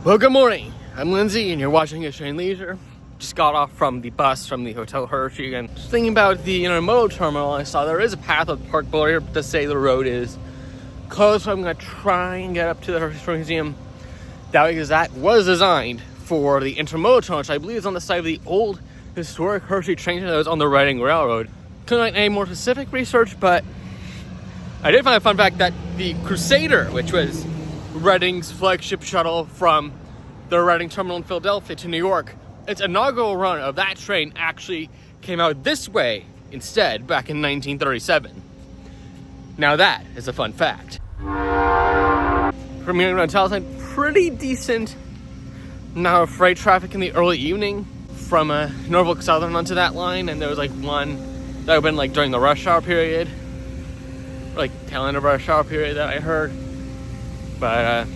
Well, good morning. I'm Lindsay, and you're watching History and Leisure. Just got off from the bus from the Hotel Hershey, and just thinking about the intermodal terminal. I saw there is a path of park below here to say the road is closed, so I'm going to try and get up to the Hershey Story Museum. Because that was designed for the intermodal terminal, which I believe is on the side of the old historic Hershey train that was on the Reading Railroad. Couldn't find any more specific research, but I did find a fun fact that the Crusader, which was Reading's flagship shuttle from the Reading terminal in Philadelphia to New York, its inaugural run of that train actually came out this way instead back in 1937. Now that is a fun fact. From here to Talisman, pretty decent amount of freight traffic in the early evening from Norfolk Southern onto that line, and there was like one that would have been during the rush hour period, tail end of rush hour period that I heard. But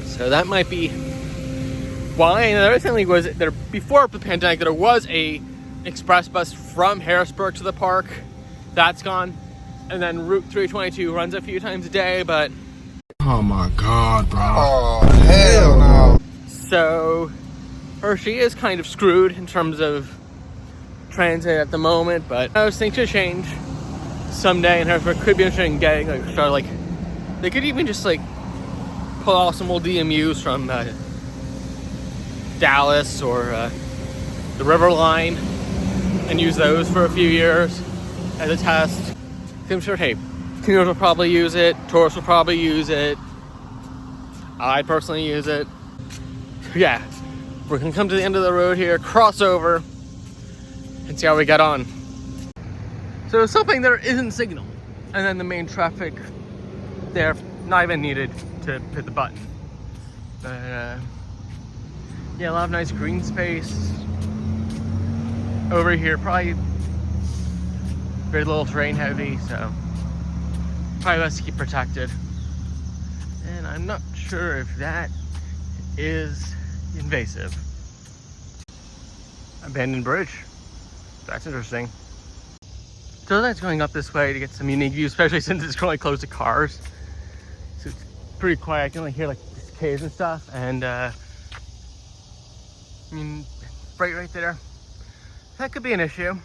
so that might be why. And the other thing was there before the pandemic, there was a express bus from Harrisburg to the park. That's gone, and then Route 322 runs a few times a day. But oh my God, bro! Oh hell no! So Hershey is kind of screwed in terms of transit at the moment, but those things should change someday. And Harrisburg could be interested in getting they could even just pull off some old DMUs from Dallas or the River Line and use those for a few years as a test. I'm sure, hey, commuters will probably use it, tourists will probably use it, I personally use it. Yeah, we're gonna come to the end of the road here, cross over, and see how we get on. So something there isn't signal, and then the main traffic there, not even needed to hit the button. But yeah, a lot of nice green space over here. Probably very little terrain heavy, so probably best to keep protected. And I'm not sure if that is invasive. Abandoned bridge. That's interesting. So that's going up this way to get some unique views, especially since it's currently closed to cars. So it's pretty quiet. I can only hear the cicadas and stuff, and freight right there. That could be an issue.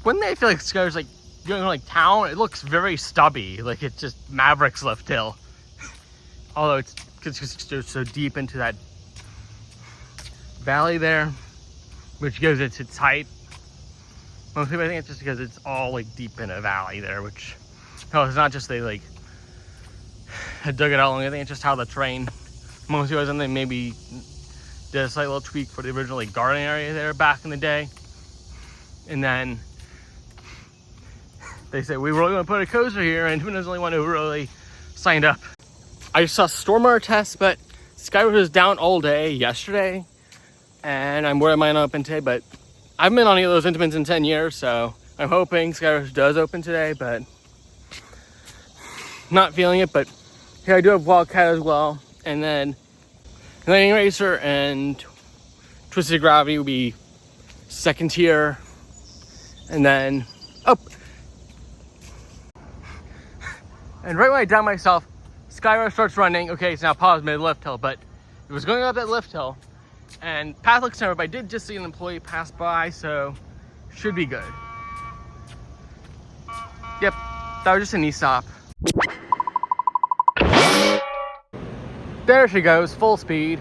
When they feel it's going town, it looks very stubby, it's just Maverick's Lift Hill. Although it's just so deep into that valley there, which gives it its height. Most people, I think it's just because it's all deep in a valley there, which it's not just they had dug it out. I think it's just how the train most people, and they maybe did a slight little tweak for the original garden area there back in the day, and then they said we really want to put a coaster here, and who knows, the only one who really signed up. I saw Stormwater tests, but Skyward was down all day yesterday, and I'm worried it might not open today, but I haven't been on any of those intimates in 10 years, so I'm hoping Skyward does open today, but not feeling it. But here I do have Wildcat as well, and then Landing Racer and Twisted Gravity will be second tier, and then up. And right when I down myself, Skyward starts running. Okay, it's now paused mid-lift hill, but it was going up that lift hill, and path looks similar, but I did just see an employee pass by, so should be good. Yep, that was just a knee stop. There she goes, full speed.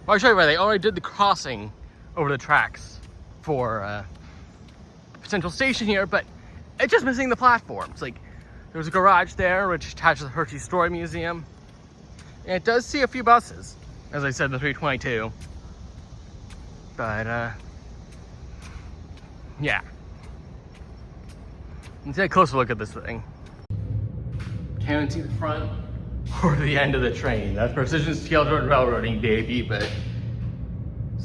Well, I'll show you why they already did the crossing over the tracks for Central Station here, but it's just missing the platforms. There was a garage there, which is attached to the Hershey Story Museum. And it does see a few buses, as I said, the 322. But, yeah. Let's take a closer look at this thing. Can't see the front or the end of the train. That's precision scale railroading, baby, but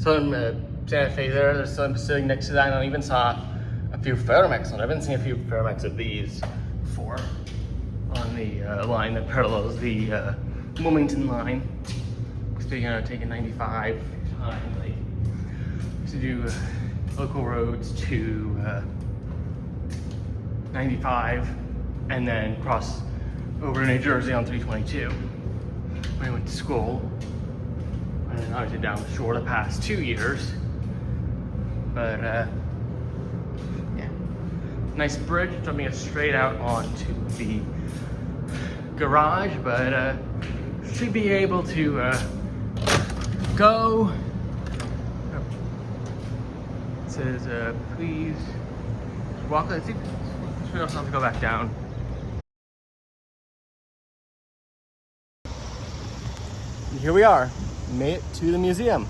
some Santa Fe there. There's some sitting next to that, and I even saw a few Ferromex. I haven't seen a few Ferromex of these before on the line that parallels the Wilmington line. Speaking of taking 95 time, like to do local roads to 95 and then cross over to New Jersey on 322 when I went to school. And then obviously down the shore the past 2 years. But yeah, nice bridge jumping us straight out onto the garage, but should be able to go. It says please walk. I think we don't have to go back down. And here we are, made it to the museum.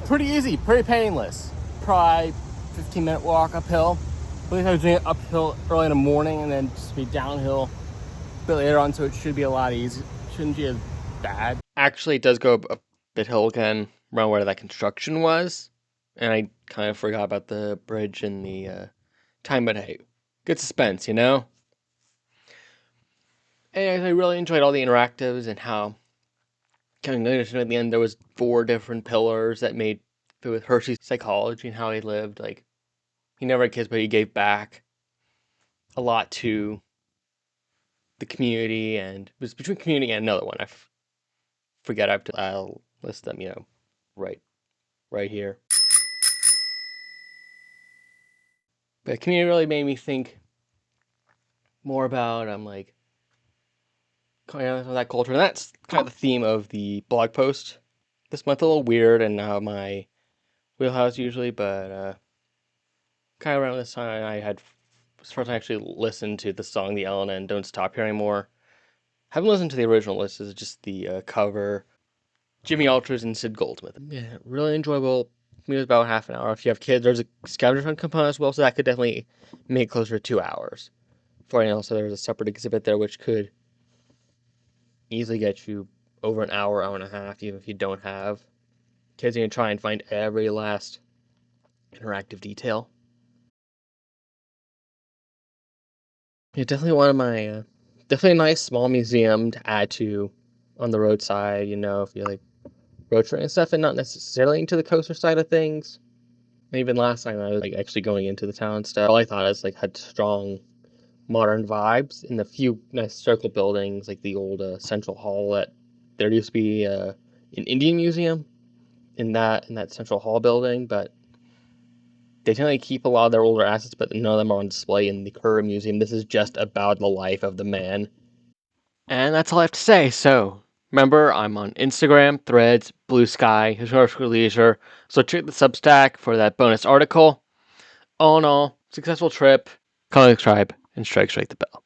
Pretty easy, pretty painless. Probably 15-minute walk uphill. At least I was doing it uphill early in the morning and then just be downhill a bit later on, so it should be a lot easier. Shouldn't be as bad. Actually, it does go a bit hill again around where that construction was. And I kind of forgot about the bridge and the time, but hey, good suspense, you know? And I really enjoyed all the interactives and how coming later at the end there was 4 different pillars that made with Hershey's psychology and how he lived. Like, he never had kids, but he gave back a lot to the community, and it was between community and another one. I forget. I'll list them, you know, right here. But community really made me think more about like kind of that culture, and that's kind of the theme of the blog post this month. A little weird and not my wheelhouse usually, but kind of around this time I had first time I actually listened to the song "The Ellen" "Don't Stop Here Anymore." Haven't listened to the original list. This is just the cover. Jimmy Alters and Sid Goldsmith. Yeah, really enjoyable. It was about half an hour. If you have kids, there's a scavenger hunt component as well, so that could definitely make it closer to 2 hours. For anything else, so there's a separate exhibit there, which could easily get you over an hour, hour and a half, even if you don't have kids. You can try and find every last interactive detail. Yeah, definitely one of my, definitely a nice small museum to add to on the roadside, you know, if you like road tripping and stuff, and not necessarily into the coaster side of things. And even last time I was like actually going into the town and stuff, all I thought is like had strong modern vibes in the few nice circle buildings, like the old Central Hall. That there used to be an Indian museum in that Central Hall building, but they tend to keep a lot of their older assets, but none of them are on display in the current museum. This is just about the life of the man. And that's all I have to say. So remember, I'm on Instagram, Threads, Bluesky, Historical Leisure. So check the Substack for that bonus article. All in all, successful trip. Comment, subscribe, and strike the bell.